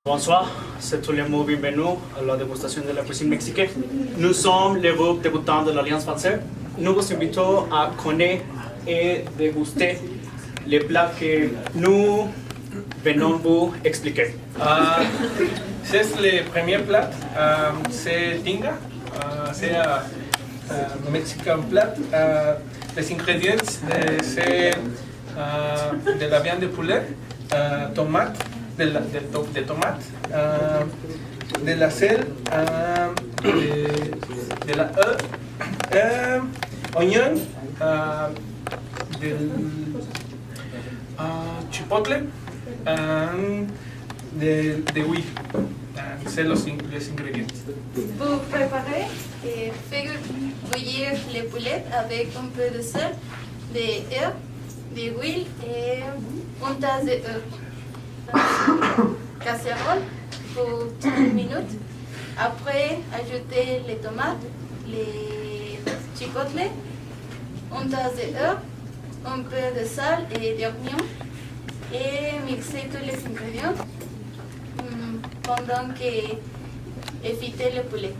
Bonsoir, c'est tout le monde bienvenue à la dégustation de la cuisine mexicaine. Nous sommes le groupe débutant de l'Alliance française. Nous vous invitons à connaître et déguster les plats que nous venons vous expliquer. C'est le premier plat, c'est tinga, c'est un mexicain plat. Les ingrédients, c'est de la viande de poulet, tomate, de tomate, de la sel, de la oignon, del chipotle, de huile. C'est les ingrédients. Pour préparer, faire bouillir les poulettes avec un peu de sel, des œufs, de l'huile et une tasse d'œufs. Casserole pour 30 minutes. Après, ajouter les tomates, les chipotles, une tasse d'œufs, un peu de sel et d'oignon et mixer tous les ingrédients pendant que éviter le poulet.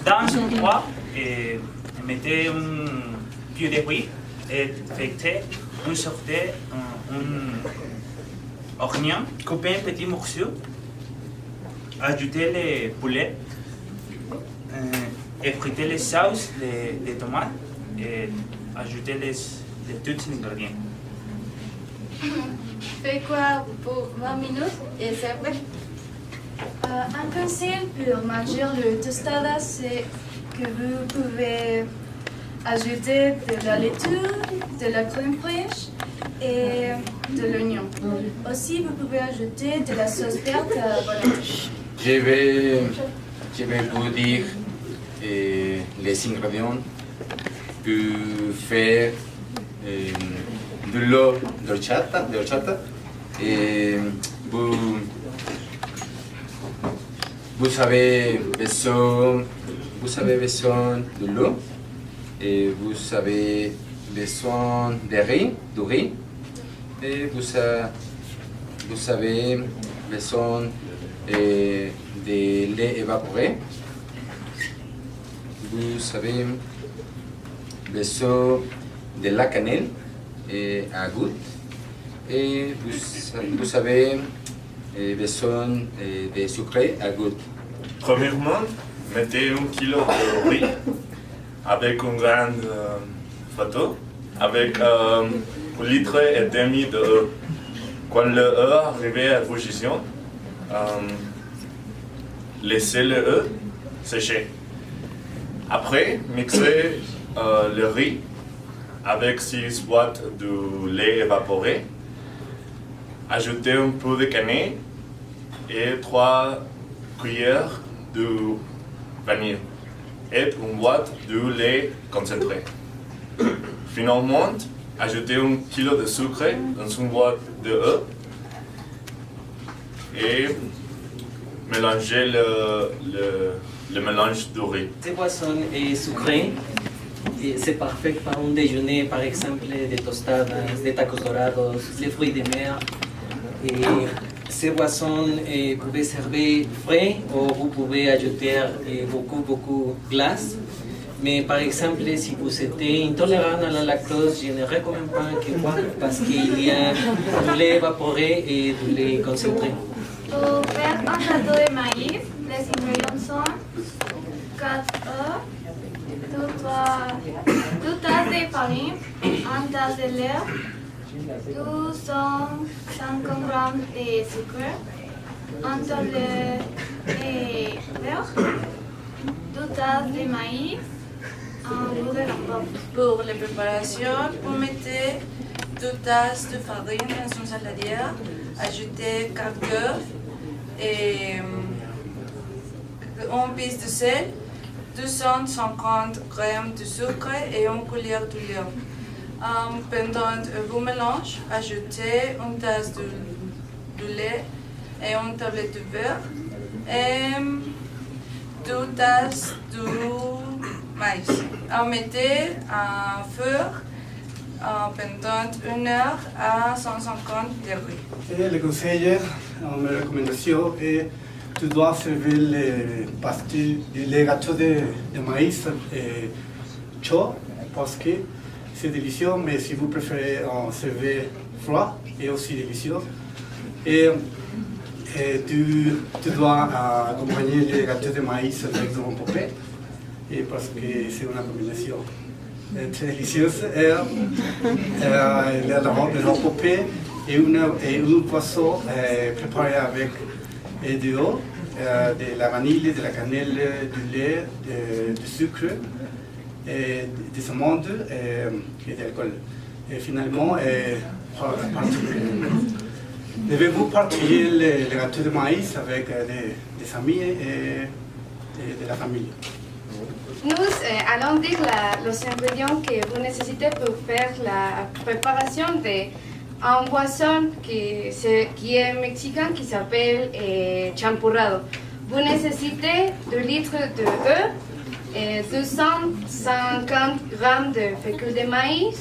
Dans un poêle, mettez un peu de huile et faites une sorte oignon, coupez un petit morceau, ajoutez les poulets, effritez les sauces, les tomates et ajoutez tous les ingrédients. Faites quoi pour 20 minutes et c'est prêt. Un conseil pour manger le tostada, c'est que vous pouvez ajouter de la laitue, de la crème fraîche et de l'oignon. Aussi, vous pouvez ajouter de la sauce verte bolognaise. Je vais vous dire les ingrédients pour faire de l'eau d'horchata. Et vous avez besoin de l'eau et vous avez besoin de riz, du riz et vous avez besoin de lait évaporé. Vous avez besoin de la cannelle à goût et vous avez besoin de sucre à goût. Premièrement, mettez 1 kg de riz avec une grande photo, avec 1,5 litre d'eau. Quand l'eau arrive à ébullition, laissez l'eau sécher. Après, mixez le riz avec 6 boîtes de lait évaporé. Ajoutez un peu de cannelle et 3 cuillères de vanille et une boîte de lait concentré. Finalement, ajoutez 1 kg de sucre dans une boîte d'œufs et mélangez le mélange de riz. Ces boissons sucrées, c'est parfait pour un déjeuner, par exemple des tostadas, des tacos dorados, les fruits de mer. Et ces boissons, vous pouvez servir frais ou vous pouvez ajouter beaucoup de glace. Mais par exemple, si vous êtes intolérant à la lactose, je ne recommande pas que boire parce qu'il y a du lait évaporé et du lait concentré. Pour faire un gâteau de maïs, les ingrédients sont 4 œufs, 2 tasses de farine, 1 tasse de lait, 250 g de sucre, 1 tasse de beurre, 2 tasses de maïs, un bout de lampe. Pour la préparation, vous mettez 2 tasses de farine dans une saladière, ajoutez 4 œufs et une prise de sel, 250 g de sucre et une cuillère de lait. Pendant vos mélanges, ajoutez une tasse de lait et une tablette de beurre et 2 tasses de maïs. Mettez un feu pendant 1 heure à 150 degrés. Et le conseiller, mes recommandations, est tu dois servir les pastilles, les gâteaux de maïs chauds parce que c'est délicieux, mais si vous préférez en servir froid, et aussi délicieux. Et tu dois accompagner les gâteaux de maïs avec du popé, et parce que c'est une combinaison très délicieuse. Le popé et un poisson préparé avec de l'eau, de la vanille, de la cannelle, du lait, du sucre, des amandes et de l'alcool. Et finalement, devez-vous partager les gâteaux de maïs avec des amis et de la famille. Nous allons dire les ingrédients que vous nécessitez pour faire la préparation d'un boisson qui est mexicain qui s'appelle champurrado. Vous nécessitez 2 litres d'eau, 250 g de fécule de maïs,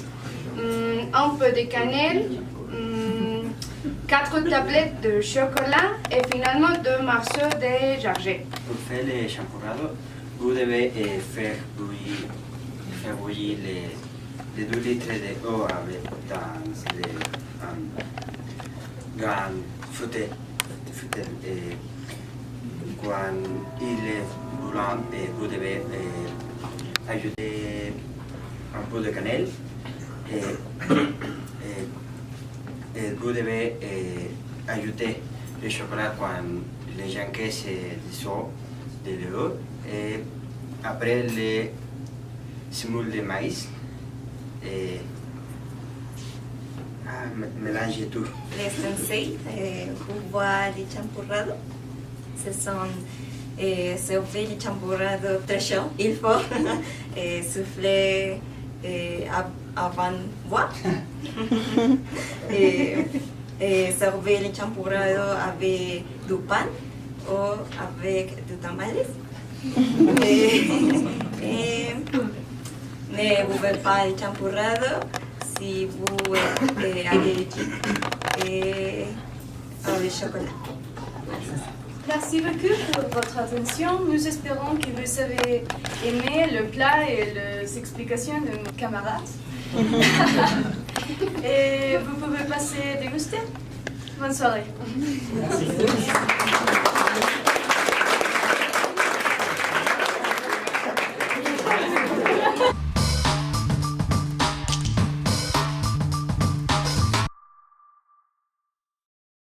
un peu de cannelle, 4 tablettes de chocolat et finalement 2 morceaux de jarret. Pour faire le champurrado, vous devez faire bouillir les 2 litres d'eau avec dans les grains fruités. Et quand il est bouillant, vous devez ajouter un peu de cannelle et vous devez ajouter le chocolat quand les janquets se dissolvent de l'eau. Et après les semoule de maïs, mélangez tout. Les sensei, uva de champurrado, ce sont servir le champurrado très chaud. Il faut souffler avant boire. Et servir le champurrado avec du pain ou avec du tamales. Ne buvez pas le champurrado si vous êtes allergique au chocolat. Merci beaucoup pour votre attention. Nous espérons que vous avez aimé le plat et les explications de nos camarades. Et vous pouvez passer déguster. Bonne soirée. Merci.